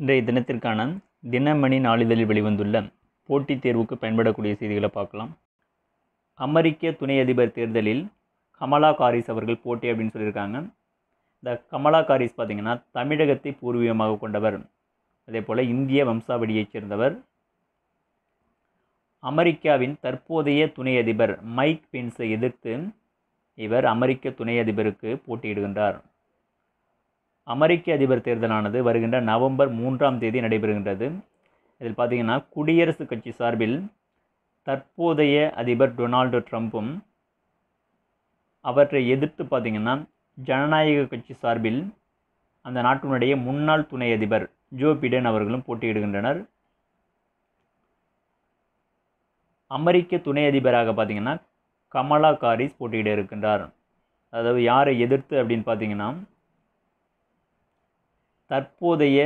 இன்றைய தினத்திற்கான தினமணி நாளிதழில் வெளிவந்துள்ள போட்டித் தேர்வுக்கு பயன்படக்கூடிய செய்திகளை பார்க்கலாம். அமெரிக்க துணை அதிபர் தேர்தலில் கமலா ஹாரிஸ் அவர்கள் போட்டி அப்படின்னு சொல்லியிருக்காங்க. இந்த கமலா ஹாரிஸ் பார்த்திங்கன்னா தமிழகத்தை பூர்வீகமாக கொண்டவர், அதே போல் இந்திய வம்சாவளியைச் சேர்ந்தவர். அமெரிக்காவின் தற்போதைய துணை அதிபர் மைக் பென்ஸை எதிர்த்து இவர் அமெரிக்க துணை அதிபருக்கு போட்டியிடுகின்றார். அமெரிக்க அதிபர் தேர்தலானது வருகின்ற நவம்பர் 3ஆம் தேதி நடைபெறுகின்றது. இதில் பார்த்திங்கன்னா குடியரசுக் கட்சி சார்பில் தற்போதைய அதிபர் டொனால்டு ட்ரம்ப்பும், அவற்றை எதிர்த்து பார்த்திங்கன்னா ஜனநாயக கட்சி சார்பில் அந்த நாட்டினுடைய முன்னாள் துணை அதிபர் ஜோ பிடன் அவர்களும் போட்டியிடுகின்றனர். அமெரிக்க துணை அதிபராக பார்த்திங்கன்னா கமலா ஹாரிஸ் போட்டியிட இருக்கின்றார். அதாவது யாரை எதிர்த்து அப்படின்னு பார்த்திங்கன்னா தற்போதைய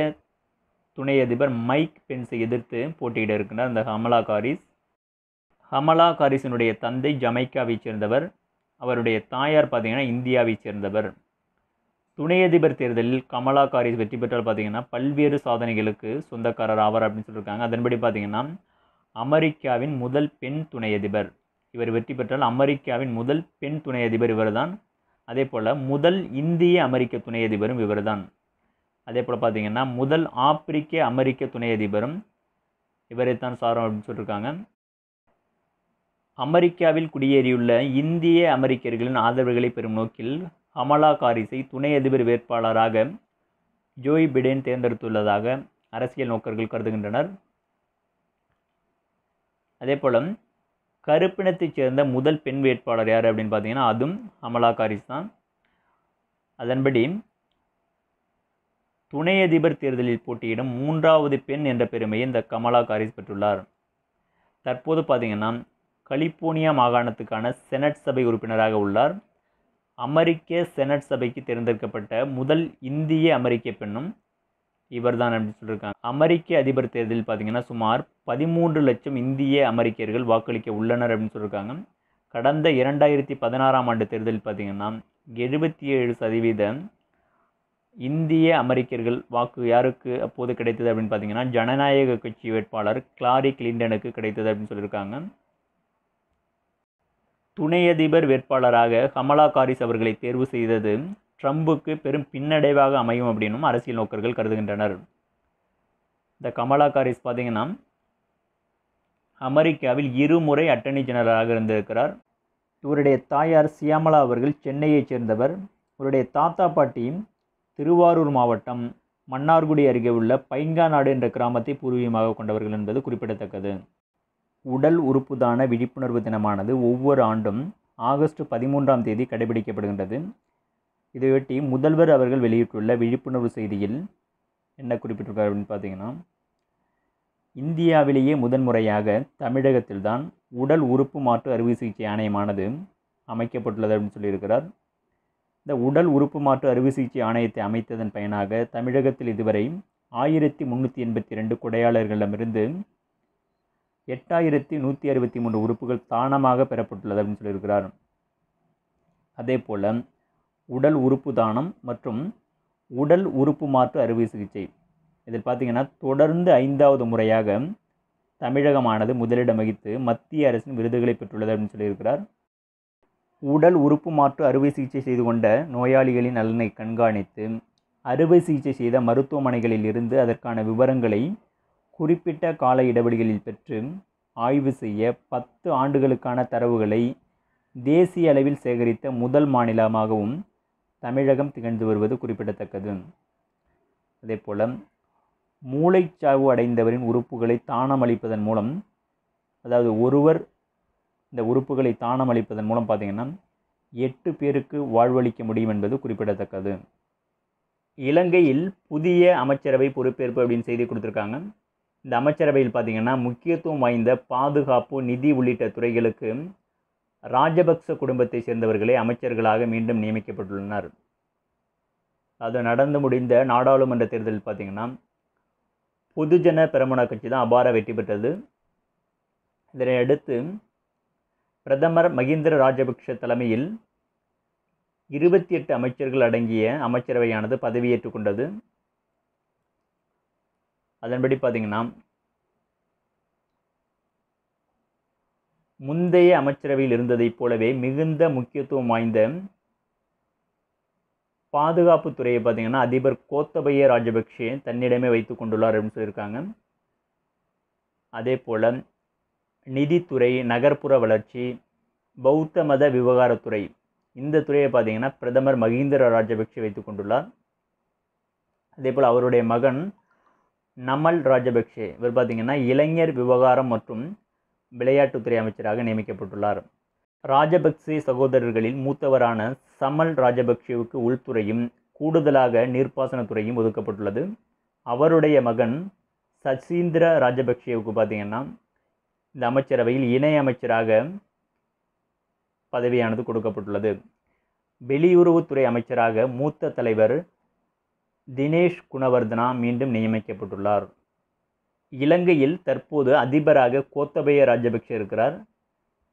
துணை அதிபர் மைக் பென்ஸை எதிர்த்து போட்டியிட இருக்கின்றார் இந்த கமலா ஹாரிஸ். கமலா ஹாரிஸினுடைய தந்தை ஜமைக்காவைச் சேர்ந்தவர், அவருடைய தாயார் பார்த்திங்கன்னா இந்தியாவைச் சேர்ந்தவர். துணை அதிபர் தேர்தலில் கமலா ஹாரிஸ் வெற்றி பெற்றால் பார்த்திங்கன்னா பல்வேறு சாதனைகளுக்கு சொந்தக்காரர் ஆவார் அப்படின்னு சொல்லியிருக்காங்க. அதன்படி பார்த்திங்கன்னா அமெரிக்காவின் முதல் பெண் துணை அதிபர், இவர் வெற்றி பெற்றால் அமெரிக்காவின் முதல் பெண் துணை அதிபர் இவர்தான். அதே போல் முதல் இந்திய அமெரிக்க துணை அதிபரும் இவர்தான். அதே போல் பார்த்திங்கன்னா முதல் ஆப்பிரிக்க அமெரிக்க துணை அதிபரும் இவரைத்தான் சாரும் அப்படின்னு சொல்லியிருக்காங்க. அமெரிக்காவில் குடியேறியுள்ள இந்திய அமெரிக்கர்களின் ஆதரவுகளை பெறும் நோக்கில் கமலா ஹாரிஸை துணை அதிபர் வேட்பாளராக ஜோ பிடன் தேர்ந்தெடுத்துள்ளதாக அரசியல் நோக்கர்கள் கருதுகின்றனர். அதே போல் கருப்பினத்தைச் சேர்ந்த முதல் பெண் வேட்பாளர் யார் அப்படின்னு பார்த்தீங்கன்னா அதுவும் கமலா ஹாரிஸ் தான். அதன்படி துணை அதிபர் தேர்தலில் போட்டியிடும் 3வது பெண் என்ற பெருமையை இந்த கமலா ஹாரிஸ் பெற்றுள்ளார். தற்போது பார்த்திங்கன்னா கலிபோர்னியா மாகாணத்துக்கான செனட் சபை உறுப்பினராக உள்ளார். அமெரிக்க செனட் சபைக்கு தேர்ந்தெடுக்கப்பட்ட முதல் இந்திய அமெரிக்க பெண்ணும் இவர்தான் அப்படின்னு சொல்லியிருக்காங்க. அமெரிக்க அதிபர் தேர்தலில் பார்த்திங்கன்னா சுமார் 13 லட்சம் இந்திய அமெரிக்கர்கள் வாக்களிக்க உள்ளனர் அப்படின்னு சொல்லியிருக்காங்க. கடந்த 2016ஆம் ஆண்டு தேர்தலில் பார்த்திங்கன்னா 77% இந்திய அமெரிக்கர்கள் வாக்கு யாருக்கு அப்போது கிடைத்தது அப்படின்னு பார்த்தீங்கன்னா ஜனநாயக கட்சி வேட்பாளர் ஹிலாரி கிளின்டனுக்கு கிடைத்தது அப்படின்னு சொல்லியிருக்காங்க. துணை அதிபர் வேட்பாளராக கமலா ஹாரிஸ் அவர்களை தேர்வு செய்தது ட்ரம்புக்கு பெரும் பின்னடைவாக அமையும் அப்படின்னும் அரசியல் நோக்கர்கள் கருதுகின்றனர். இந்த கமலா ஹாரிஸ் பார்த்தீங்கன்னா அமெரிக்காவில் 2 முறை அட்டர்னி ஜெனரலாக இருந்திருக்கிறார். இவருடைய தாயார் சியாமலா அவர்கள் சென்னையைச் சேர்ந்தவர். இவருடைய தாத்தா பாட்டி திருவாரூர் மாவட்டம் மன்னார்குடி அருகே உள்ள பைங்காநாடு என்ற கிராமத்தை பூர்வீகமாக கொண்டவர்கள் என்பது குறிப்பிடத்தக்கது. உடல் உறுப்பு தான விழிப்புணர்வு தினமானது ஒவ்வொரு ஆண்டும் ஆகஸ்ட் 13ஆம் தேதி கடைபிடிக்கப்படுகின்றது. இதையொட்டி முதல்வர் அவர்கள் வெளியிட்டுள்ள விழிப்புணர்வு செய்தியில் என்ன குறிப்பிட்டிருக்கார் அப்படின்னு பார்த்தீங்கன்னா இந்தியாவிலேயே முதன்முறையாக தமிழகத்தில்தான் உடல் உறுப்பு மாற்று அறுவை சிகிச்சை ஆணையமானது அமைக்கப்பட்டுள்ளது அப்படின்னு சொல்லியிருக்கிறார். இந்த உடல் உறுப்பு மாற்று அறுவை சிகிச்சை ஆணையத்தை அமைத்ததன் பயனாக தமிழகத்தில் இதுவரை 1382 கொடையாளர்களிடமிருந்து 8163 உறுப்புகள் தானமாக பெறப்பட்டுள்ளது அப்படின்னு சொல்லியிருக்கிறார். அதே போல் உடல் உறுப்பு தானம் மற்றும் உடல் உறுப்பு மாற்று அறுவை சிகிச்சை இதில் பார்த்திங்கன்னா தொடர்ந்து 5வது முறையாக தமிழகமானது முதலிடம் வகித்து மத்திய அரசின் விருதுகளை பெற்றுள்ளது அப்படின்னு சொல்லியிருக்கிறார். உடல் உறுப்பு மாற்று அறுவை சிகிச்சை செய்து கொண்ட நோயாளிகளின் நலனை கண்காணித்து அறுவை சிகிச்சை செய்த மருத்துவமனைகளில் இருந்து அதற்கான விவரங்களை குறிப்பிட்ட கால இடைவெளிகளில் பெற்று ஆய்வு செய்ய 10 ஆண்டுகளுக்கான தரவுகளை தேசிய அளவில் சேகரித்த முதல் மாநிலமாகவும் தமிழகம் திகழ்ந்து வருவது குறிப்பிடத்தக்கது. அதே போல் மூளைச்சாவு அடைந்தவரின் உறுப்புகளை தானம் அளிப்பதன் மூலம், அதாவது ஒருவர் இந்த உறுப்புகளை தானம் அளிப்பதன் மூலம் பார்த்திங்கன்னா 8 பேருக்கு வாழ்வளிக்க முடியும் என்பது குறிப்பிடத்தக்கது. இலங்கையில் புதிய அமைச்சரவை பொறுப்பேற்பு அப்படின்னு செய்தி கொடுத்துருக்காங்க. இந்த அமைச்சரவையில் பார்த்திங்கன்னா முக்கியத்துவம் வாய்ந்த பாதுகாப்பு, நிதி உள்ளிட்ட துறைகளுக்கு ராஜபக்ச குடும்பத்தை சேர்ந்தவர்களே அமைச்சர்களாக மீண்டும் நியமிக்கப்பட்டுள்ளனர். அது நடந்து முடிந்த நாடாளுமன்ற தேர்தலில் பார்த்திங்கன்னா பொதுஜன பெரமுன கட்சி தான் அபார வெற்றி பெற்றது. இதனை அடுத்து பிரதமர் மஹிந்த ராஜபக்ஷ தலைமையில் 28 அமைச்சர்கள் அடங்கிய அமைச்சரவையானது பதவியேற்றுக் கொண்டது. அதன்படி பார்த்தீங்கன்னா முந்தைய அமைச்சரவையில் இருந்ததைப் போலவே மிகுந்த முக்கியத்துவம் வாய்ந்த பாதுகாப்பு துறையை பார்த்தீங்கன்னா அதிபர் கோத்தபய ராஜபக்ஷே தன்னிடமே வைத்து கொண்டுள்ளார் அப்படின்னு சொல்லியிருக்காங்க. அதே போல் நிதித்துறை, நகர்ப்புற வளர்ச்சி, பௌத்த மத விவகாரத்துறை, இந்த துறையை பார்த்தீங்கன்னா பிரதமர் மஹிந்த ராஜபக்ஷே வைத்து கொண்டுள்ளார். அதே போல் அவருடைய மகன் நமல் ராஜபக்ஷே, இவர் பார்த்தீங்கன்னா இளைஞர் விவகாரம் மற்றும் விளையாட்டுத்துறை அமைச்சராக நியமிக்கப்பட்டுள்ளார். ராஜபக்சே சகோதரர்களில் மூத்தவரான சமல் ராஜபக்சேவுக்கு உள்துறையும் கூடுதலாக நீர்ப்பாசனத்துறையும் ஒதுக்கப்பட்டுள்ளது. அவருடைய மகன் சசீந்திர ராஜபக்சேவுக்கு பார்த்தீங்கன்னா இந்த அமைச்சரவையில் இணை அமைச்சராக பதவியானது கொடுக்கப்பட்டுள்ளது. வெளியுறவுத்துறை அமைச்சராக மூத்த தலைவர் தினேஷ் குணவர்தனா மீண்டும் நியமிக்கப்பட்டுள்ளார். இலங்கையில் தற்போது அதிபராக கோத்தபய ராஜபக்ஷே இருக்கிறார்.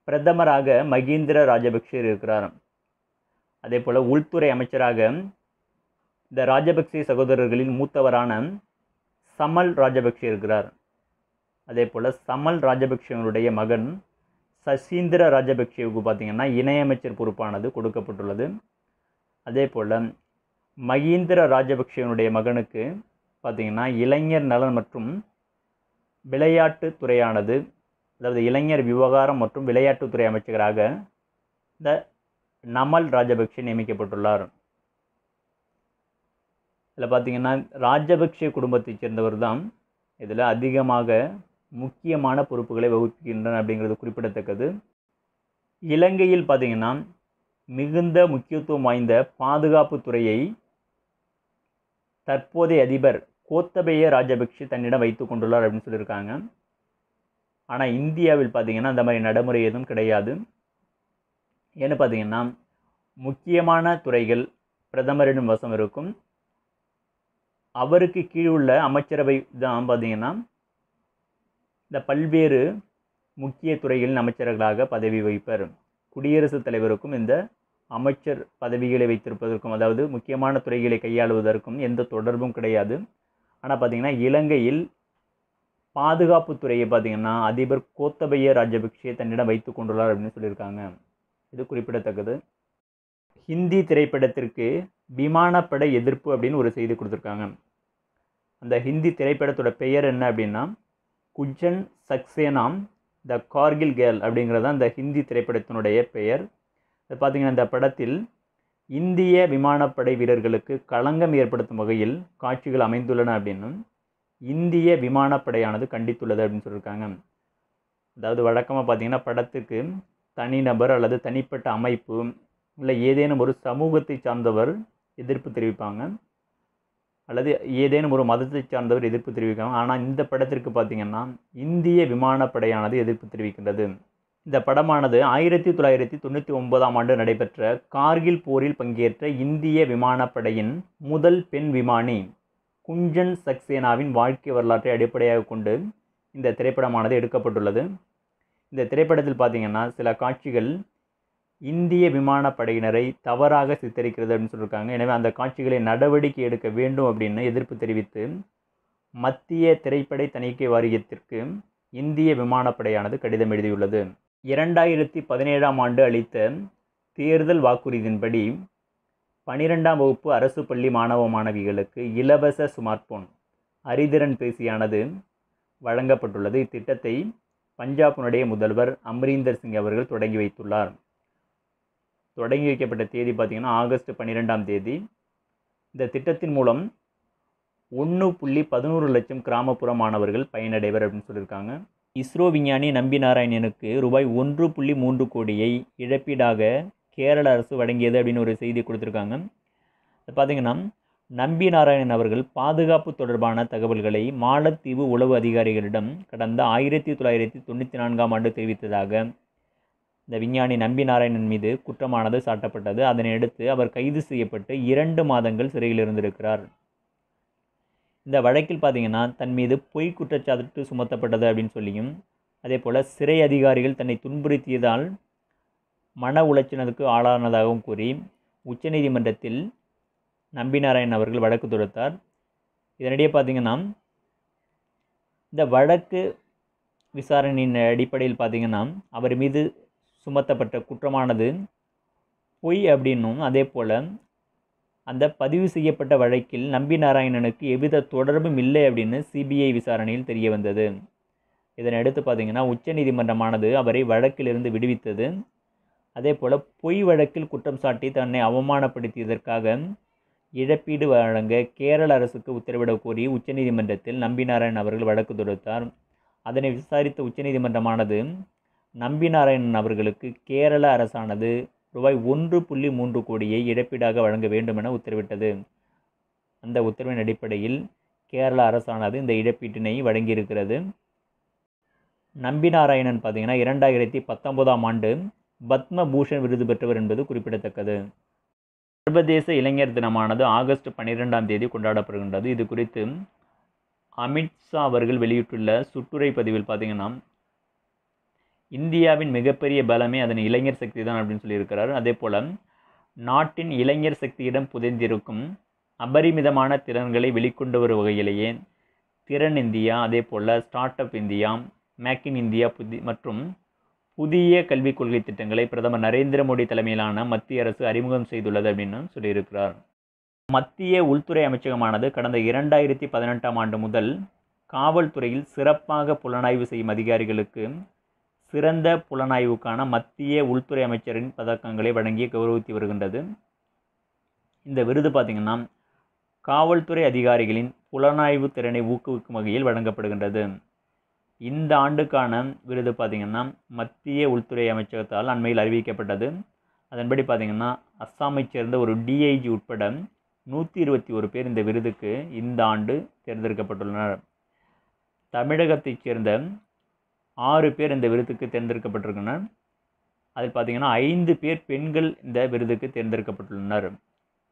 பிரதமராக மஹிந்த ராஜபக்ஷே இருக்கிறார். அதே போல் உள்துறை அமைச்சராக இந்த ராஜபக்சே சகோதரர்களின் மூத்தவரான சமல் ராஜபக்ஷே இருக்கிறார். அதே போல் சமல் ராஜபக்ஷேவனுடைய மகன் சசீந்திர ராஜபக்ஷேவுக்கு பார்த்தீங்கன்னா இணையமைச்சர் பொறுப்பானது கொடுக்கப்பட்டுள்ளது. அதே போல் மஹிந்த ராஜபக்ஷேவனுடைய மகனுக்கு பார்த்தீங்கன்னா இளைஞர் நலன் மற்றும் விளையாட்டு துறையானது, அதாவது இளைஞர் விவகாரம் மற்றும் விளையாட்டுத்துறை அமைச்சராக இந்த நமல் ராஜபக்ஷே நியமிக்கப்பட்டுள்ளார். இதில் பார்த்தீங்கன்னா ராஜபக்ஷே குடும்பத்தைச் சேர்ந்தவர் தான் இதில் அதிகமாக முக்கியமான பொறுப்புகளை வகிக்கின்றனர் அப்படிங்கிறது குறிப்பிடத்தக்கது. இலங்கையில் பார்த்தீங்கன்னா மிகுந்த முக்கியத்துவம் வாய்ந்த பாதுகாப்பு துறையை தற்போதைய அதிபர் கோத்தபய ராஜபக்ஷே தன்னிடம் வைத்து கொண்டுள்ளார் அப்படின்னு சொல்லியிருக்காங்க. ஆனால் இந்தியாவில் பார்த்தீங்கன்னா அந்த மாதிரி நடைமுறை எதுவும் கிடையாது. ஏன்னு பார்த்தீங்கன்னா முக்கியமான துறைகள் பிரதமரிடம் வசம் இருக்கும். அவருக்கு கீழுள்ள அமைச்சரவை தான் பார்த்தீங்கன்னா இந்த பல்வேறு முக்கிய துறைகளின் அமைச்சர்களாக பதவி வகிப்பர். குடியரசுத் தலைவருக்கும் இந்த அமைச்சர் பதவிகளை வைத்திருப்பதற்கும், அதாவது முக்கியமான துறைகளை கையாளுவதற்கும் எந்த தொடர்பும் கிடையாது. ஆனால் பார்த்தீங்கன்னா இலங்கையில் பாதுகாப்புத்துறையை பார்த்தீங்கன்னா அதிபர் கோத்தபய ராஜபக்ஷே தன்னிடம் வைத்து கொண்டுள்ளார் அப்படின்னு சொல்லியிருக்காங்க. இது குறிப்பிடத்தக்கது. ஹிந்தி திரைப்படத்திற்கு விமானப்படை எதிர்ப்பு அப்படின்னு ஒரு செய்தி கொடுத்துருக்காங்க. அந்த ஹிந்தி திரைப்படத்தோட பெயர் என்ன அப்படின்னா குஜன் சக்சேனாம் த கார்கில் கேர்ள் அப்படிங்கிறது அந்த ஹிந்தி திரைப்படத்தினுடைய பெயர். இது பார்த்திங்கன்னா இந்த படத்தில் இந்திய விமானப்படை வீரர்களுக்கு களங்கம் ஏற்படுத்தும் வகையில் காட்சிகள் அமைந்துள்ளன அப்படின்னு இந்திய விமானப்படையானது கண்டித்துள்ளது அப்படின்னு சொல்லியிருக்காங்க. அதாவது வழக்கமாக பார்த்திங்கன்னா படத்துக்கு தனிநபர் அல்லது தனிப்பட்ட அமைப்பு இல்லை ஏதேனும் ஒரு சமூகத்தை சார்ந்தவர் எதிர்ப்பு தெரிவிப்பாங்க, அல்லது ஏதேனும் ஒரு மதத்தை சார்ந்தவர் எதிர்ப்பு தெரிவிக்காங்க. ஆனால் இந்த படத்திற்கு பார்த்திங்கன்னா இந்திய விமானப்படையானது எதிர்ப்பு தெரிவிக்கின்றது. இந்த படமானது 1999 நடைபெற்ற கார்கில் போரில் பங்கேற்ற இந்திய விமானப்படையின் முதல் பெண் விமானி குஞ்சன் சக்சேனாவின் வாழ்க்கை வரலாற்றை அடிப்படையாக கொண்டு இந்த திரைப்படமானது எடுக்கப்பட்டுள்ளது. இந்த திரைப்படத்தில் பார்த்திங்கன்னா சில காட்சிகள் இந்திய விமானப்படையினரை தவறாக சித்தரிக்கிறது அப்படின்னு சொல்லியிருக்காங்க. எனவே அந்த காட்சிகளை நடவடிக்கை எடுக்க வேண்டும் அப்படின்னு எதிர்ப்பு தெரிவித்து மத்திய திரைப்படை தணிக்கை வாரியத்திற்கு இந்திய விமானப்படையானது கடிதம் எழுதியுள்ளது. 2017 அளித்த தேர்தல் வாக்குறுதியின்படி 12ஆம் வகுப்பு அரசு பள்ளி மாணவ மாணவிகளுக்கு இலவச ஸ்மார்ட் போன் அறிதிறன் பேசியானது வழங்கப்பட்டுள்ளது. இத்திட்டத்தை பஞ்சாபினுடைய முதல்வர் அமரீந்தர் சிங் அவர்கள் தொடங்கி வைத்துள்ளார். தொடங்கி வைக்கப்பட்ட தேதி பார்த்திங்கன்னா ஆகஸ்ட் 12 இந்த திட்டத்தின் மூலம் 1.11 லட்சம் கிராமப்புற மாணவர்கள் பயனடைவர் அப்படின்னு சொல்லியிருக்காங்க. இஸ்ரோ விஞ்ஞானி நம்பி நாராயணனுக்கு ரூபாய் 1.3 கோடியை இழப்பீடாக கேரள அரசு வழங்கியது அப்படின்னு ஒரு செய்தி கொடுத்துருக்காங்க. அது பார்த்திங்கன்னா நம்பி நாராயணன் அவர்கள் பாதுகாப்பு தொடர்பான தகவல்களை மாலத்தீவு உளவு அதிகாரிகளிடம் கடந்த 1994 தெரிவித்ததாக இந்த விஞ்ஞானி நம்பி நாராயணன் மீது குற்றமானது சாட்டப்பட்டது. அதனையடுத்து அவர் கைது செய்யப்பட்டு 2 மாதங்கள் சிறையில் இருந்திருக்கிறார். இந்த வழக்கில் பார்த்திங்கன்னா தன் மீது பொய் குற்றச்சாட்டு சுமத்தப்பட்டது அப்படின்னு சொல்லியும், அதே போல் சிறை அதிகாரிகள் தன்னை துன்புறுத்தியதால் மன உளைச்சலுக்கு ஆளானதாகவும் கூறி உச்சநீதிமன்றத்தில் நம்பி நாராயணன் அவர்கள் வழக்கு தொடுத்தார். இதனிடையே பார்த்திங்கன்னா இந்த வழக்கு விசாரணையின் அடிப்படையில் பார்த்திங்கன்னா அவர் மீது சுமத்தப்பட்ட குற்றமானது பொய் அப்படின்னும், அதே போல் அந்த பதிவு செய்யப்பட்ட வழக்கில் நம்பி நாராயணனுக்கு எவ்வித தொடர்பும் இல்லை அப்படின்னு சிபிஐ விசாரணையில் தெரிய வந்தது. இதனையடுத்து பார்த்திங்கன்னா உச்சநீதிமன்றமானது அவரை வழக்கிலிருந்து விடுவித்தது. அதே போல் பொய் வழக்கில் குற்றம் சாட்டி தன்னை அவமானப்படுத்தியதற்காக இழப்பீடு வழங்க கேரள அரசுக்கு உத்தரவிடக் கோரி உச்சநீதிமன்றத்தில் நம்பி நாராயணன் அவர்கள் வழக்கு தொடுத்தார். அதனை விசாரித்த உச்சநீதிமன்றமானது நம்பி நாராயணன் அவர்களுக்கு கேரள அரசானது ரூபாய் 1.3 கோடியை இழப்பீடாக வழங்க வேண்டும் என உத்தரவிட்டது. அந்த உத்தரவின் அடிப்படையில் கேரள அரசானது இந்த இழப்பீட்டினை வழங்கியிருக்கிறது. நம்பி நாராயணன் பார்த்திங்கன்னா 2019ஆம் ஆண்டு பத்ம பூஷன் விருது பெற்றவர் என்பது குறிப்பிடத்தக்கது. சர்வதேச இளைஞர் தினமானது ஆகஸ்ட் 12ஆம் தேதி கொண்டாடப்படுகின்றது. இது குறித்து அமித்ஷா அவர்கள் வெளியிட்டுள்ள சுற்றுரை பதிவில் பார்த்திங்கன்னா இந்தியாவின் மிகப்பெரிய பலமே அதன் இளைஞர் சக்தி தான் அப்படின்னு சொல்லியிருக்கிறார். அதே போல் நாட்டின் இளைஞர் சக்தியிடம் புதைந்திருக்கும் அபரிமிதமான திறன்களை வெளிக்கொண்டு வரும் வகையிலேயே திறன் இந்தியா, அதே போல் start up India, make in India மற்றும் புதிய கல்விக் கொள்கை திட்டங்களை பிரதமர் நரேந்திர மோடி தலைமையிலான மத்திய அரசு அறிமுகம் செய்துள்ளது அப்படின்னு சொல்லியிருக்கிறார். மத்திய உள்துறை அமைச்சகமானது கடந்த 2018ஆம் ஆண்டு முதல் காவல்துறையில் சிறப்பாக புலனாய்வு செய்யும் அதிகாரிகளுக்கு சிறந்த புலனாய்வுக்கான மத்திய உள்துறை அமைச்சரின் பதக்கங்களை வழங்கி கௌரவித்து வருகின்றது. இந்த விருது பார்த்திங்கன்னா காவல்துறை அதிகாரிகளின் புலனாய்வு திறனை ஊக்குவிக்கும் வகையில் வழங்கப்படுகின்றது. இந்த ஆண்டுக்கான விருது பார்த்திங்கன்னா மத்திய உள்துறை அமைச்சகத்தால் அண்மையில் அறிவிக்கப்பட்டது. அதன்படி பார்த்திங்கன்னா அஸ்ஸாமைச் சேர்ந்த ஒரு டிஐஜி உட்பட 121 பேர் இந்த விருதுக்கு இந்த ஆண்டு தேர்ந்தெடுக்கப்பட்டுள்ளனர். தமிழகத்தைச் சேர்ந்த 6 பேர் இந்த விருதுக்கு தேர்ந்தெடுக்கப்பட்டிருக்கின்றனர். அதில் பார்த்திங்கன்னா 5 பேர் பெண்கள் இந்த விருதுக்கு தேர்ந்தெடுக்கப்பட்டுள்ளனர்.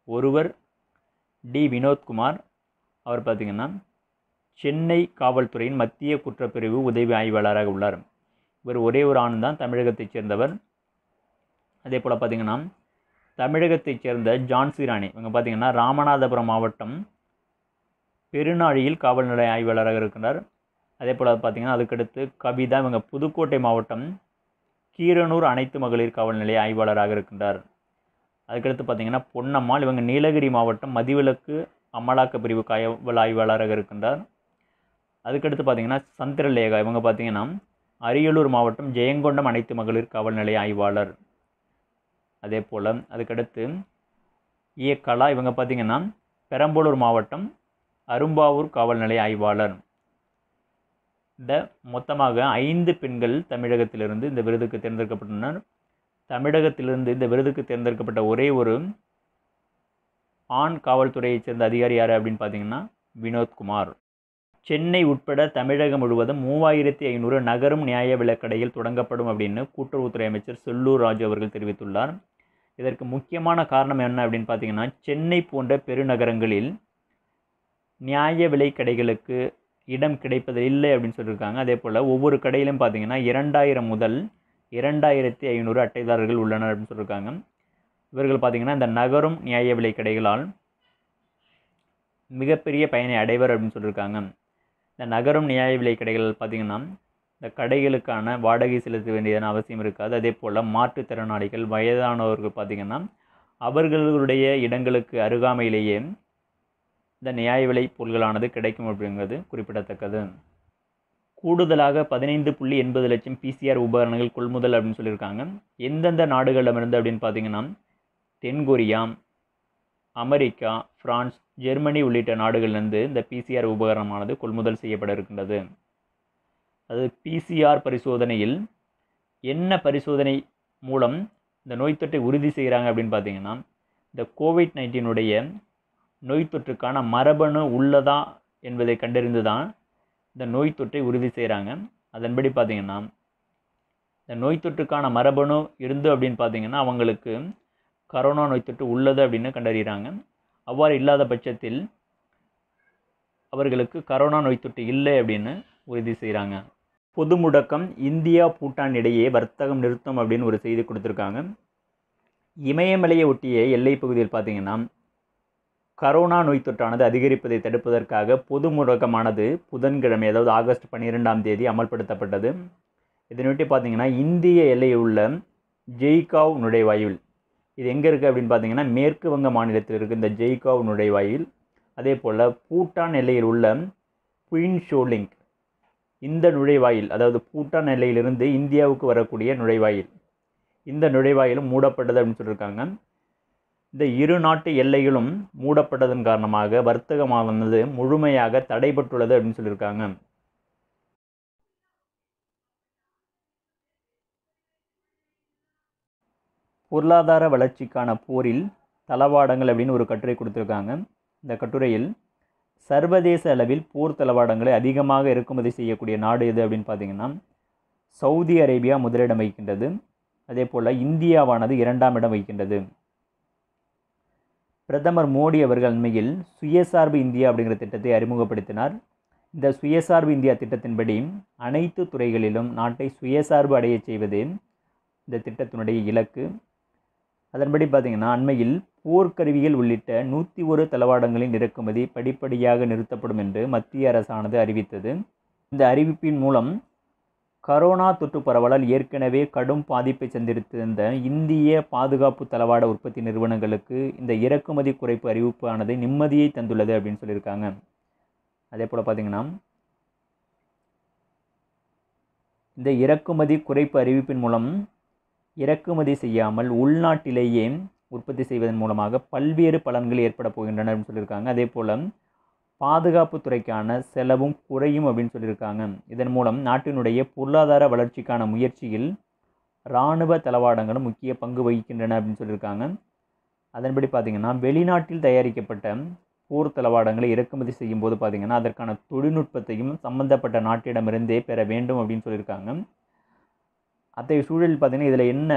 ஒருவர் டி வினோத்குமார், அவர் பார்த்திங்கன்னா சென்னை காவல்துறையின் மத்திய குற்றப்பிரிவு உதவி ஆய்வாளராக உள்ளார். இவர் ஒரே ஒரு ஆண் தான், தமிழகத்தைச் சேர்ந்தவர். அதே போல் பார்த்திங்கன்னா தமிழகத்தைச் சேர்ந்த ஜான்சி ராணி, இவங்க பார்த்திங்கன்னா ராமநாதபுரம் மாவட்டம் பெருநாழியில் காவல் நிலைய ஆய்வாளராக இருக்கிறார். அதே போல் பார்த்திங்கன்னா அதுக்கடுத்து கவிதா, இவங்க புதுக்கோட்டை மாவட்டம் கீரனூர் அனைத்து மகளிர் காவல் நிலைய ஆய்வாளராக இருக்கின்றார். அதுக்கடுத்து பார்த்திங்கன்னா பொன்னம்மாள், இவங்க நீலகிரி மாவட்டம் மதிவிலக்கு அமலாக்க பிரிவு காவல் ஆய்வாளராக இருக்கின்றார். அதுக்கடுத்து பார்த்திங்கன்னா சந்திரலேகா, இவங்க பார்த்திங்கன்னா அரியலூர் மாவட்டம் ஜெயங்கொண்டம் அனைத்து மகளிர் காவல் நிலைய ஆய்வாளர். அதே போல் அதுக்கடுத்து ஏ கலா, இவங்க பார்த்திங்கன்னா பெரம்பலூர் மாவட்டம் அரும்பாவூர் காவல் நிலைய ஆய்வாளர். இந்த மொத்தமாக 5 பெண்கள் தமிழகத்திலிருந்து இந்த விருதுக்கு தேர்ந்தெடுக்கப்பட்டுள்ளனர். தமிழகத்திலிருந்து இந்த விருதுக்கு தேர்ந்தெடுக்கப்பட்ட ஒரே ஒரு ஆண் காவல்துறையைச் சேர்ந்த அதிகாரி யார் அப்படின்னு பார்த்தீங்கன்னா வினோத்குமார். சென்னை உட்பட தமிழகம் முழுவதும் 3500 நகரும் நியாய விலைக்கடைகள் தொடங்கப்படும் அப்படின்னு கூட்டுறவுத்துறை அமைச்சர் செல்லூர் ராஜு அவர்கள் தெரிவித்துள்ளார். இதற்கு முக்கியமான காரணம் என்ன அப்படின்னு பார்த்தீங்கன்னா சென்னை போன்ற பெருநகரங்களில் நியாய விலை கடைகளுக்கு இடம் கிடைப்பதில்லை அப்படின்னு சொல்லியிருக்காங்க. அதே போல் ஒவ்வொரு கடையிலும் பார்த்தீங்கன்னா 2000 முதல் 2500 அட்டைதாரர்கள் உள்ளனர் அப்படின்னு சொல்லியிருக்காங்க. இவர்கள் பார்த்திங்கன்னா இந்த நகரும் நியாய விலை கடைகளால் மிகப்பெரிய பயனை அடைவர் அப்படின்னு சொல்லியிருக்காங்க. இந்த நகரும் நியாய விலை கடைகள் பார்த்திங்கன்னா இந்த கடைகளுக்கான வாடகை செலுத்த வேண்டியதான அவசியம் இருக்காது. அதே போல் மாற்றுத்திறனாளிகள், வயதானவர்கள் பார்த்திங்கன்னா அவர்களுடைய இடங்களுக்கு அருகாமையிலேயே இந்த நியாய விலை பொருட்களானது கிடைக்கும் அப்படிங்கிறது குறிப்பிடத்தக்கது. கூடுதலாக 15.80 லட்சம் PCR உபகரணங்கள் கொள்முதல் அப்படின்னு சொல்லியிருக்காங்க. எந்தெந்த நாடுகளிடமிருந்து அப்படின்னு பார்த்தீங்கன்னா தென்கொரியா, அமெரிக்கா, பிரான்ஸ், ஜெர்மனி உள்ளிட்ட நாடுகளிலிருந்து இந்த PCR உபகரணமானது கொள்முதல் செய்யப்பட இருக்கின்றது. அது PCR பரிசோதனையில் என்ன பரிசோதனை மூலம் இந்த நோய் தொற்றை உறுதி செய்கிறாங்க அப்படின்னு பார்த்தீங்கன்னா இந்த COVID-19 நோய் தொற்றுக்கான மரபணு உள்ளதா என்பதை கண்டறிந்து தான் இந்த நோய் தொற்றை உறுதி செய்கிறாங்க. அதன்படி பார்த்திங்கன்னா இந்த நோய் தொற்றுக்கான மரபணு இருந்து அப்படின்னு பார்த்திங்கன்னா அவங்களுக்கு கரோனா நோய் தொற்று உள்ளது அப்படின்னு கண்டறிகிறாங்க. அவ்வாறு இல்லாத பட்சத்தில் அவர்களுக்கு கரோனா நோய் தொற்று இல்லை அப்படின்னு உறுதி செய்கிறாங்க. பொது முடக்கம், இந்தியா பூட்டான் இடையே வர்த்தகம் நிறுத்தம் அப்படின்னு ஒரு செய்தி கொடுத்துருக்காங்க. இமயமலையை ஒட்டிய எல்லை பகுதியில் பார்த்திங்கன்னா கரோனா நோய் தொற்றானது அதிகரிப்பதை தடுப்பதற்காக பொது முடக்கமானது புதன்கிழமை, அதாவது ஆகஸ்ட் 12ஆம் தேதி அமல்படுத்தப்பட்டது. இதனையொட்டி பார்த்தீங்கன்னா இந்திய எல்லையில் உள்ள ஜெய்காவ் நுழைவாயில், இது எங்கே இருக்குது அப்படின்னு பார்த்தீங்கன்னா மேற்கு வங்க மாநிலத்தில் இருக்குது இந்த ஜெய்காவ் நுழைவாயில். அதே போல் பூட்டான் எல்லையில் உள்ள புயின்ஷோலிங், இந்த நுழைவாயில், அதாவது பூட்டான் எல்லையிலிருந்து இந்தியாவுக்கு வரக்கூடிய நுழைவாயில், இந்த நுழைவாயிலும் மூடப்பட்டது அப்படின்னு சொல்லியிருக்காங்க. இந்த இரு நாட்டு எல்லைகளும் மூடப்பட்டதன் காரணமாக வர்த்தகமானது முழுமையாக தடைபட்டுள்ளது அப்படின்னு சொல்லியிருக்காங்க. பொருளாதார வளர்ச்சிக்கான போரில் தளவாடங்கள் அப்படின்னு ஒரு கட்டுரை கொடுத்துருக்காங்க. இந்த கட்டுரையில் சர்வதேச அளவில் போர் தளவாடங்களை அதிகமாக இறக்குமதி செய்யக்கூடிய நாடு எது அப்படின்னு பார்த்தீங்கன்னா சவுதி அரேபியா முதலிடம் வகிக்கின்றது. அதே போல் இந்தியாவானது 2ஆம் இடம் வகிக்கின்றது. பிரதமர் மோடி அவர்கள் அண்மையில் சுயசார்பு இந்தியா அப்படிங்கிற திட்டத்தை அறிமுகப்படுத்தினார். இந்த சுயசார்பு இந்தியா திட்டத்தின்படி அனைத்து துறைகளிலும் நாட்டை சுயசார்பு அடைய செய்வதே இந்த திட்டத்தினுடைய இலக்கு. அதன்படி பார்த்திங்கன்னா அண்மையில் போர்க்கருவிகள் உள்ளிட்ட 101 தளவாடங்களின் இறக்குமதி படிப்படியாக நிறுத்தப்படும் என்று மத்திய அரசானது அறிவித்தது. இந்த அறிவிப்பின் மூலம் கரோனா தொற்று பரவலால் ஏற்கனவே கடும் பாதிப்பை சந்தித்திருந்த இந்திய பாதுகாப்பு தளவாட உற்பத்தி நிறுவனங்களுக்கு இந்த இறக்குமதி குறைப்பு அறிவிப்பானது நிம்மதியை தந்துள்ளது அப்படின்னு சொல்லியிருக்காங்க. அதே போல் பார்த்திங்கன்னா இந்த இறக்குமதி குறைப்பு அறிவிப்பின் மூலம் இறக்குமதி செய்யாமல் உள்நாட்டிலேயே உற்பத்தி செய்வதன் மூலமாக பல்வேறு பலன்கள் ஏற்பட போகின்றன அப்படின்னு சொல்லியிருக்காங்க. அதே போல் பாதுகாப்பு துறைக்கான செலவும் குறையும் அப்படின்னு சொல்லியிருக்காங்க. இதன் மூலம் நாட்டினுடைய பொருளாதார வளர்ச்சிக்கான முயற்சியில் இராணுவ தளவாடங்களும் முக்கிய பங்கு வகிக்கின்றன அப்படின்னு சொல்லியிருக்காங்க. அதன்படி பார்த்திங்கன்னா வெளிநாட்டில் தயாரிக்கப்பட்ட போர் தளவாடங்களை இறக்குமதி செய்யும் போது பார்த்திங்கன்னா அதற்கான தொழில்நுட்பத்தையும் சம்பந்தப்பட்ட நாட்டிடமிருந்தே பெற வேண்டும் அப்படின்னு சொல்லியிருக்காங்க. அத்தகைய சூழலில் பார்த்திங்கன்னா இதில் என்ன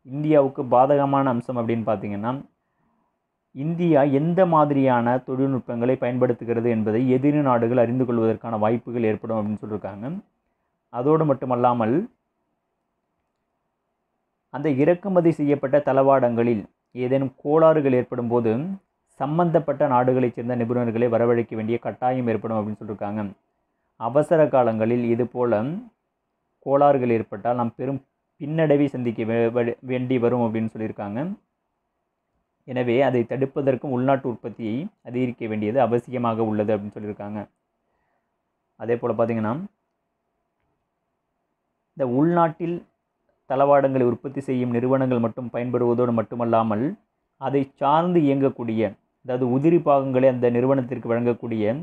இந்தியாவுக்கு பாதகமான அம்சம் அப்படின்னு பார்த்திங்கன்னா இந்தியா எந்த மாதிரியான தொழில்நுட்பங்களை பயன்படுத்துகிறது என்பதை எதிரி நாடுகள் அறிந்து கொள்வதற்கான வாய்ப்புகள் ஏற்படும் அப்படின்னு சொல்லியிருக்காங்க. அதோடு மட்டுமல்லாமல் அந்த இறக்குமதி செய்யப்பட்ட தளவாடங்களில் ஏதேனும் கோளாறுகள் ஏற்படும் போது சம்பந்தப்பட்ட நாடுகளைச் சேர்ந்த நிபுணர்களை வரவழைக்க வேண்டிய கட்டாயம் ஏற்படும் அப்படின்னு சொல்லியிருக்காங்க. அவசர காலங்களில் இதுபோல் கோளாறுகள் ஏற்பட்டால் நாம் பெரும் பின்னடைவை சந்திக்க வேண்டி வரும் அப்படின்னு சொல்லியிருக்காங்க. எனவே அதை தடுப்பதற்கும் உள்நாட்டு உற்பத்தியை அதிகரிக்க வேண்டியது அவசியமாக உள்ளது அப்படின்னு சொல்லியிருக்காங்க. அதே போல் பார்த்திங்கன்னா இந்த உள்நாட்டில் தளவாடங்களை உற்பத்தி செய்யும் நிறுவனங்கள் மட்டும் பயன்படுவதோடு மட்டுமல்லாமல் அதை சார்ந்து இயங்கக்கூடிய, அதாவது உதிரி பாகங்களை அந்த நிறுவனத்திற்கு வழங்கக்கூடிய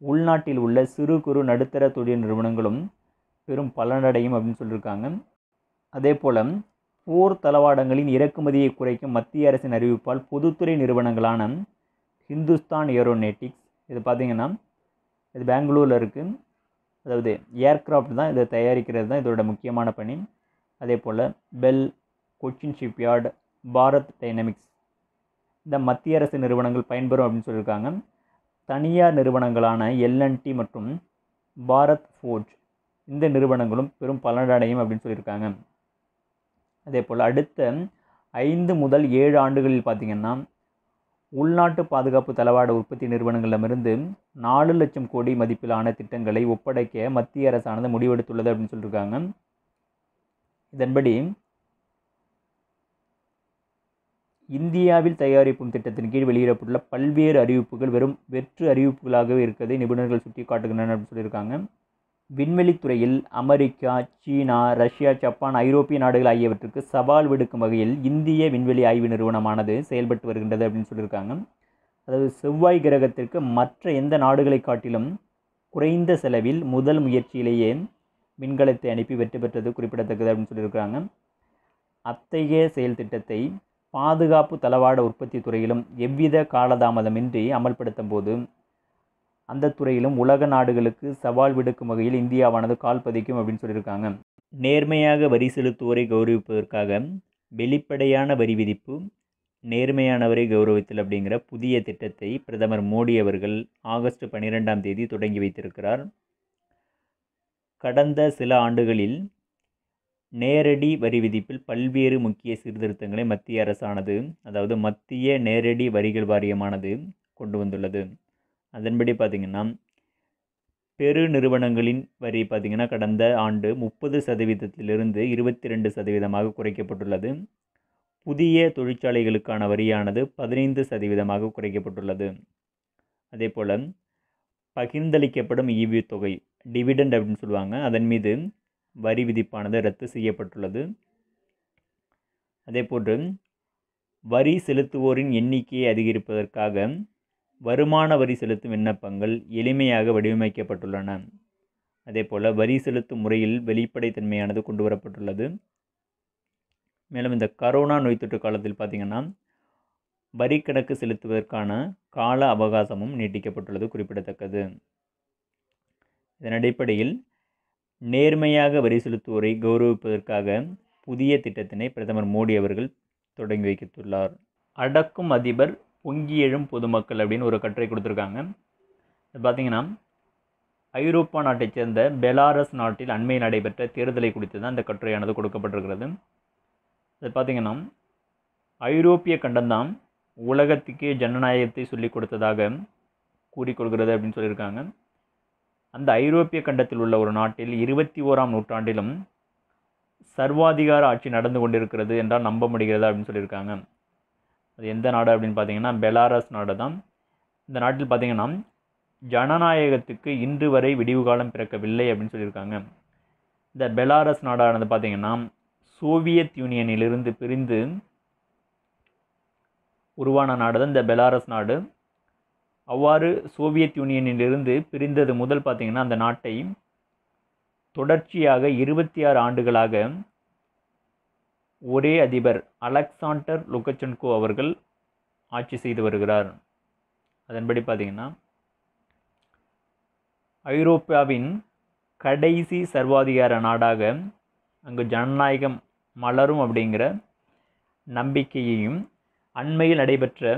உள்நாட்டில் உள்ள சிறு குறு நடுத்தர தொழில் நிறுவனங்களும் பெரும் பலனடையும் அப்படின்னு சொல்லியிருக்காங்க. அதே போல் போர் தளவாடங்களின் இறக்குமதியை குறைக்கும் மத்திய அரசின் அறிவிப்பால் பொதுத்துறை நிறுவனங்களான ஹிந்துஸ்தான் ஏரோநாட்டிக்ஸ், இது பார்த்திங்கன்னா இது பெங்களூரில் இருக்குது, அதாவது ஏர்க்ராஃப்ட் தான் இதை தயாரிக்கிறது தான் இதோட முக்கியமான பணி. அதே போல் பெல், கொச்சின் ஷிப்யார்டு, பாரத் டைனமிக்ஸ் இந்த மத்திய அரசு நிறுவனங்கள் பயன்பெறும் அப்படின்னு சொல்லியிருக்காங்க. தனியார் நிறுவனங்களான எல்என்டி மற்றும் பாரத் ஃபோர்ஜ் இந்த நிறுவனங்களும் பெரும் பலனடையும் அப்படின்னு சொல்லியிருக்காங்க. அதே போல் அடுத்த 5 முதல் 7 ஆண்டுகளில் பார்த்திங்கன்னா உள்நாட்டு பாதுகாப்பு தளவாட உற்பத்தி நிறுவனங்களிடமிருந்து 4 லட்சம் கோடி மதிப்பிலான திட்டங்களை ஒப்படைக்க மத்திய அரசானது முடிவெடுத்துள்ளது அப்படின்னு சொல்லியிருக்காங்க. இதன்படி இந்தியாவில் தயாரிப்பும் திட்டத்தின் கீழ் வெளியிடப்பட்டுள்ள பல்வேறு அறிவிப்புகள் வெறும் வெற்று அறிவிப்புகளாகவே இருக்கிறதை நிபுணர்கள் சுட்டி காட்டுகின்றனர் அப்படின்னு சொல்லியிருக்காங்க. விண்வெளித்துறையில் அமெரிக்கா, சீனா, ரஷ்யா, ஜப்பான், ஐரோப்பிய நாடுகள் ஆகியவற்றுக்கு சவால் விடுக்கும் வகையில் இந்திய விண்வெளி ஆய்வு நிறுவனமானது செயல்பட்டு வருகின்றது அப்படின்னு சொல்லியிருக்காங்க. அதாவது செவ்வாய் கிரகத்திற்கு மற்ற எந்த நாடுகளை காட்டிலும் குறைந்த செலவில் முதல் முயற்சியிலேயே விண்கலத்தை அனுப்பி வெற்றி பெற்றது குறிப்பிடத்தக்கது அப்படின்னு சொல்லியிருக்காங்க. அத்தகைய செயல் திட்டத்தை பாதுகாப்பு தளவாட உற்பத்தி துறையிலும் எவ்வித காலதாமதமின்றி அமல்படுத்தும் போது அந்த துறையிலும் உலக நாடுகளுக்கு சவால் விடுக்கும் வகையில் இந்தியாவானது கால் பதிக்கும் அப்படின்னு சொல்லியிருக்காங்க. நேர்மையாக வரி செலுத்துவோரை கௌரவிப்பதற்காக வெளிப்படையான வரி விதிப்பு, நேர்மையானவரை கௌரவித்தல் அப்படிங்கிற புதிய திட்டத்தை பிரதமர் மோடி அவர்கள் ஆகஸ்ட் 12ஆம் தேதி தொடங்கி வைத்திருக்கிறார். கடந்த சில ஆண்டுகளில் நேரடி வரி விதிப்பில் பல்வேறு முக்கிய சீர்திருத்தங்களை மத்திய அரசானது, அதாவது மத்திய நேரடி வரிகள் வாரியமானது கொண்டு வந்துள்ளது. அதன்படி பார்த்திங்கன்னா பெரு நிறுவனங்களின் வரி பார்த்திங்கன்னா கடந்த ஆண்டு 30% 22% குறைக்கப்பட்டுள்ளது. புதிய தொழிற்சாலைகளுக்கான வரியானது 15% குறைக்கப்பட்டுள்ளது. அதேபோல் பகிர்ந்தளிக்கப்படும் ஈவுத்தொகை டிவிடெண்ட் அப்படின்னு சொல்லுவாங்க, அதன் மீது வரி விதிப்பானது ரத்து செய்யப்பட்டுள்ளது. அதேபோன்று வரி செலுத்துவோரின் எண்ணிக்கையை அதிகரிப்பதற்காக வருமான வரி செலுத்தும் விண்ணப்பங்கள் எளிமையாக வடிவமைக்கப்பட்டுள்ளன. அதேபோல் வரி செலுத்தும் முறையில் வெளிப்படைத்தன்மையானது கொண்டு வரப்பட்டுள்ளது. மேலும் இந்த கரோனா நோய் தொற்று காலத்தில் பார்த்திங்கன்னா வரி கணக்கு செலுத்துவதற்கான கால அவகாசமும் நீட்டிக்கப்பட்டுள்ளது குறிப்பிடத்தக்கது. இதன் அடிப்படையில் நேர்மையாக வரி செலுத்துவோரை கௌரவிப்பதற்காக புதிய திட்டத்தினை பிரதமர் மோடி அவர்கள் தொடங்கி வைத்துள்ளார். அடக்கும் அதிபர் பொங்கி எழும் பொதுமக்கள் அப்படின்னு ஒரு கட்டுரை கொடுத்துருக்காங்க. இது பார்த்திங்கன்னா ஐரோப்பா நாட்டைச் சேர்ந்த பெலாரஸ் நாட்டில் அண்மையில் நடைபெற்ற தேர்தலை குறித்து தான் இந்த கட்டுரையானது கொடுக்கப்பட்டிருக்கிறது. அது பார்த்திங்கன்னா ஐரோப்பிய கண்டம்தான் உலகத்துக்கே ஜனநாயகத்தை சொல்லிக் கொடுத்ததாக கூறிக்கொள்கிறது அப்படின்னு சொல்லியிருக்காங்க. அந்த ஐரோப்பிய கண்டத்தில் உள்ள ஒரு நாட்டில் 21ஆம் நூற்றாண்டிலும் சர்வாதிகார ஆட்சி நடந்து கொண்டிருக்கிறது என்றால் நம்ப முடிகிறதா அப்படின்னு சொல்லியிருக்காங்க. அது எந்த நாடு அப்படின்னு பார்த்தீங்கன்னா பெலாரஸ் நாடு தான். இந்த நாட்டில் பார்த்திங்கன்னா ஜனநாயகத்துக்கு இன்று வரை விடிவு காலம் பிறக்கவில்லை அப்படின்னு சொல்லியிருக்காங்க. இந்த பெலாரஸ் நாடானது பார்த்திங்கன்னா சோவியத் யூனியனிலிருந்து பிரிந்து உருவான நாடு தான் இந்த பெலாரஸ் நாடு. அவ்வாறு சோவியத் யூனியனிலிருந்து பிரிந்தது முதல் பார்த்திங்கன்னா அந்த நாட்டை தொடர்ச்சியாக 26 ஆண்டுகளாக ஒரே அதிபர் அலெக்சாண்டர் லுகசென்கோ அவர்கள் ஆட்சி செய்து வருகிறார். அதன்படி பார்த்திங்கன்னா ஐரோப்பாவின் கடைசி சர்வாதிகார நாடாக அங்கு ஜனநாயகம் மலரும் அப்படிங்கிற நம்பிக்கையையும் அண்மையில் நடைபெற்ற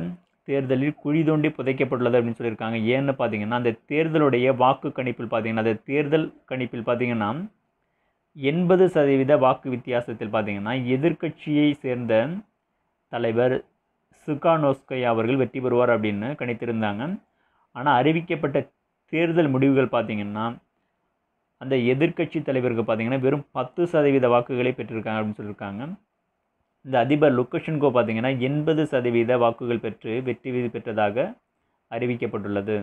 தேர்தலில் குழி தோண்டி புதைக்கப்பட்டுள்ளது அப்படின்னு சொல்லியிருக்காங்க. ஏன்னு பார்த்தீங்கன்னா அந்த தேர்தலுடைய வாக்கு கணிப்பில் பார்த்தீங்கன்னா அந்த தேர்தல் கணிப்பில் பார்த்தீங்கன்னா 80% வாக்கு வித்தியாசத்தில் பார்த்தீங்கன்னா எதிர்க்கட்சியை சேர்ந்த தலைவர் சுகானோஸ்கை அவர்கள் வெற்றி பெறுவார் அப்படின்னு கணித்திருந்தாங்க. ஆனால் அறிவிக்கப்பட்ட தேர்தல் முடிவுகள் பார்த்திங்கன்னா அந்த எதிர்க்கட்சி தலைவருக்கு பார்த்திங்கன்னா வெறும் 10% வாக்குகளை பெற்றிருக்காங்க அப்படின்னு சொல்லியிருக்காங்க. இந்த அதிபர் லுகசென்கோ பார்த்திங்கன்னா 80% வாக்குகள் பெற்று வெற்றி பெற்றதாக அறிவிக்கப்பட்டுள்ளது.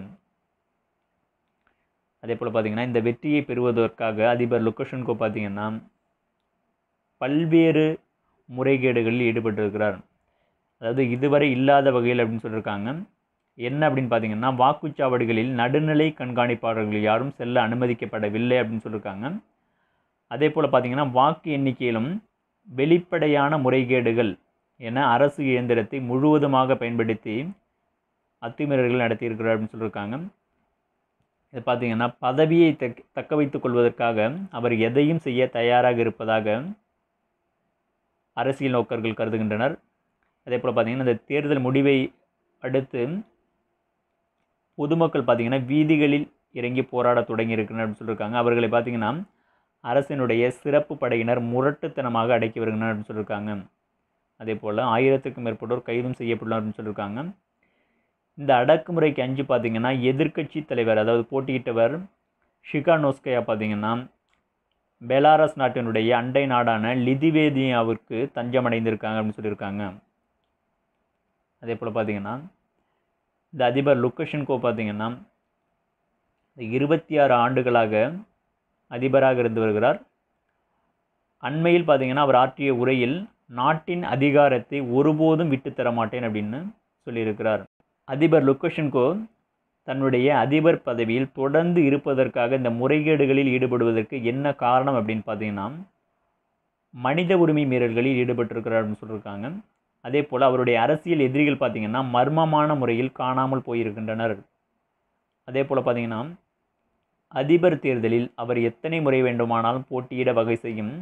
அதே போல் பார்த்திங்கன்னா இந்த வெற்றியை பெறுவதற்காக அதிபர் லுகசென்கோ பார்த்திங்கன்னா பல்வேறு முறைகேடுகளில் ஈடுபட்டிருக்கிறார். அதாவது இதுவரை இல்லாத வகையில் அப்படின்னு சொல்லியிருக்காங்க. என்ன அப்படின்னு பார்த்திங்கன்னா வாக்குச்சாவடிகளில் நடுநிலை கண்காணிப்பாளர்கள் யாரும் செல்ல அனுமதிக்கப்படவில்லை அப்படின்னு சொல்லியிருக்காங்க. அதே போல் பார்த்திங்கன்னா வாக்கு எண்ணிக்கையிலும் வெளிப்படையான முறைகேடுகள் என அரசு இயந்திரத்தை முழுவதுமாக பயன்படுத்தி அத்துமீறல்கள் நடத்தியிருக்கிறார் அப்படின்னு சொல்லியிருக்காங்க. இது பார்த்திங்கன்னா பதவியை தக்க வைத்துக் கொள்வதற்காக அவர் எதையும் செய்ய தயாராக இருப்பதாக அரசியல் நோக்கர்கள் கருதுகின்றனர். அதே போல் பார்த்திங்கன்னா இந்த தேர்தல் முடிவை அடுத்து பொதுமக்கள் பார்த்திங்கன்னா வீதிகளில் இறங்கி போராட தொடங்கியிருக்கிறார் அப்படின்னு சொல்லியிருக்காங்க. அவர்களை பார்த்திங்கன்னா அரசினுடைய சிறப்பு படையினர் முரட்டுத்தனமாக அடக்கி வருகின்றனர் அப்படின்னு சொல்லியிருக்காங்க. அதே போல் 1000க்கும் மேற்பட்டோர் கைதும் செய்யப்பட்டுள்ளார் அப்படின்னு சொல்லியிருக்காங்க. இந்த அடக்குமுறைக்கு அஞ்சு பார்த்திங்கன்னா எதிர்க்கட்சி தலைவர் அதாவது போட்டியிட்டவர் ஷிகானோஸ்கையா பார்த்திங்கன்னா பெலாரஸ் நாட்டினுடைய அண்டை நாடான லிதுவேனியாவிற்கு தஞ்சம் அடைந்திருக்காங்க அப்படின்னு சொல்லியிருக்காங்க. அதே போல் பார்த்திங்கன்னா இந்த அதிபர் லுகசென்கோ பார்த்திங்கன்னா 26 ஆண்டுகளாக அதிபராக இருந்து வருகிறார். அண்மையில் பார்த்திங்கன்னா அவர் ஆற்றிய உரையில் நாட்டின் அதிகாரத்தை ஒருபோதும் விட்டுத்தர மாட்டேன் அப்படின்னு சொல்லியிருக்கிறார். அதிபர் லுகசென்கோ தன்னுடைய அதிபர் பதவியில் தொடர்ந்து இருப்பதற்காக இந்த முறைகேடுகளில் ஈடுபடுவதற்கு என்ன காரணம் அப்படின்னு பார்த்தீங்கன்னா மனித உரிமை மீறல்களில் ஈடுபட்டிருக்கிறார் அப்படின்னு சொல்லியிருக்காங்க. அதே போல் அவருடைய அரசியல் எதிரிகள் பார்த்திங்கன்னா மர்மமான முறையில் காணாமல் போயிருக்கின்றனர். அதே போல் பார்த்திங்கன்னா அதிபர் தேர்தலில் அவர் எத்தனை முறை வேண்டுமானாலும் போட்டியிட வகை செய்யும்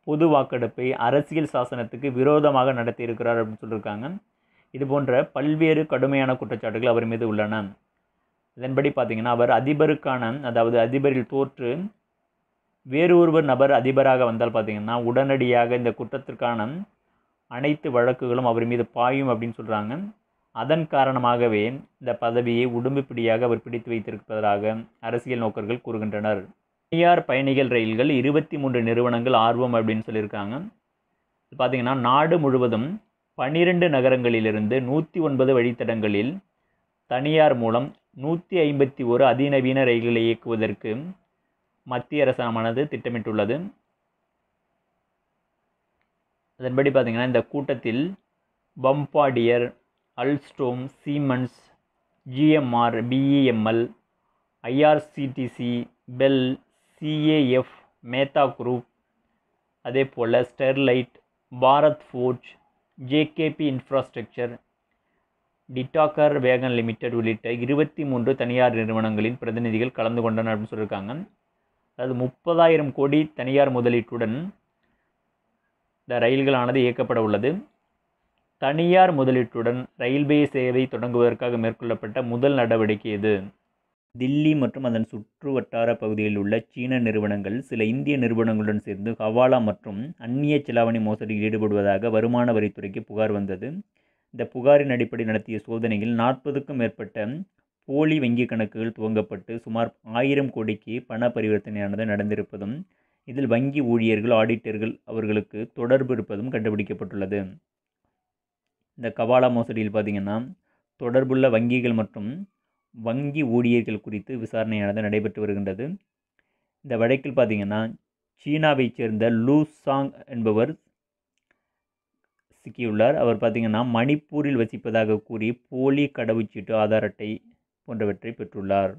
பொது வாக்கெடுப்பை அரசியல் சாசனத்துக்கு விரோதமாக நடத்தியிருக்கிறார் அப்படின்னு சொல்லியிருக்காங்க. இது போன்ற பல்வேறு கடுமையான குற்றச்சாட்டுகள் அவர் மீது உள்ளன. இதன்படி பார்த்திங்கன்னா அவர் அதிபருக்கான அதாவது அதிபரில் தோற்று வேறு ஒருவர் நபர் அதிபராக வந்தால் பார்த்திங்கன்னா உடனடியாக இந்த குற்றத்திற்கான அனைத்து வழக்குகளும் அவர் மீது பாயும் அப்படின்னு சொல்கிறாங்க. அதன் காரணமாகவே இந்த பதவியை உடும்புப்பிடியாக அவர் பிடித்து வைத்திருப்பதாக அரசியல் நோக்கர்கள் கூறுகின்றனர். தனியார் பயணிகள் ரயில்கள் 23 நிறுவனங்கள் ஆர்வம் அப்படின்னு சொல்லியிருக்காங்க. பார்த்தீங்கன்னா நாடு முழுவதும் 12 நகரங்களிலிருந்து 109 வழித்தடங்களில் தனியார் மூலம் 151 அதிநவீன ரயில்களை இயக்குவதற்கு மத்திய அரசானது திட்டமிட்டுள்ளது. அதன்படி பார்த்தீங்கன்னா இந்த கூட்டத்தில் Bombardier, Alstom, Siemens, GMR, BEML, IRCTC, BHEL, CAF, Mehta group, அதே போல் Sterlite, Bharat forge, JKP infrastructure, Titagarh wagon limited உள்ளிட்ட 23 தனியார் நிறுவனங்களின் பிரதிநிதிகள் கலந்து கொண்டனர் அப்படின்னு சொல்லியிருக்காங்க. அதாவது 30,000 கோடி தனியார் முதலீட்டுடன் இந்த ரயில்களானது இயக்கப்பட உள்ளது. தனியார் முதலீட்டுடன் ரயில்வே சேவை தொடங்குவதற்காக மேற்கொள்ளப்பட்ட முதல் நடவடிக்கை இது. தில்லி மற்றும் அதன் சுற்று வட்டார பகுதிகளில் உள்ள சீன நிறுவனங்கள் சில இந்திய நிறுவனங்களுடன் சேர்ந்து ஹவாலா மற்றும் அந்நிய செலாவணி மோசடியில் ஈடுபடுவதாக வருமான வரித்துறைக்கு புகார் வந்தது. இந்த புகாரின் அடிப்படையில் நடத்திய சோதனையில் 40க்கும் மேற்பட்ட போலி வங்கிக் கணக்குகள் துவங்கப்பட்டு சுமார் 1000 கோடிக்கு பண பரிவர்த்தனையானது நடந்திருப்பதும் இதில் வங்கி ஊழியர்கள், ஆடிட்டர்கள் அவர்களுக்கு தொடர்பு இருப்பதும் கண்டுபிடிக்கப்பட்டுள்ளது. இந்த கவாலா மோசடியில் பார்த்திங்கன்னா தொடர்புள்ள வங்கிகள் மற்றும் வங்கி ஊழியர்கள் குறித்து விசாரணையானது நடைபெற்று வருகின்றது. இந்த வழக்கில் பார்த்திங்கன்னா சீனாவைச் சேர்ந்த லூ சாங் என்பவர் சிக்கியுள்ளார். அவர் பார்த்திங்கன்னா மணிப்பூரில் வசிப்பதாக கூறி போலி கடவுச்சீட்டு, ஆதார் அட்டை போன்றவற்றை பெற்றுள்ளார்.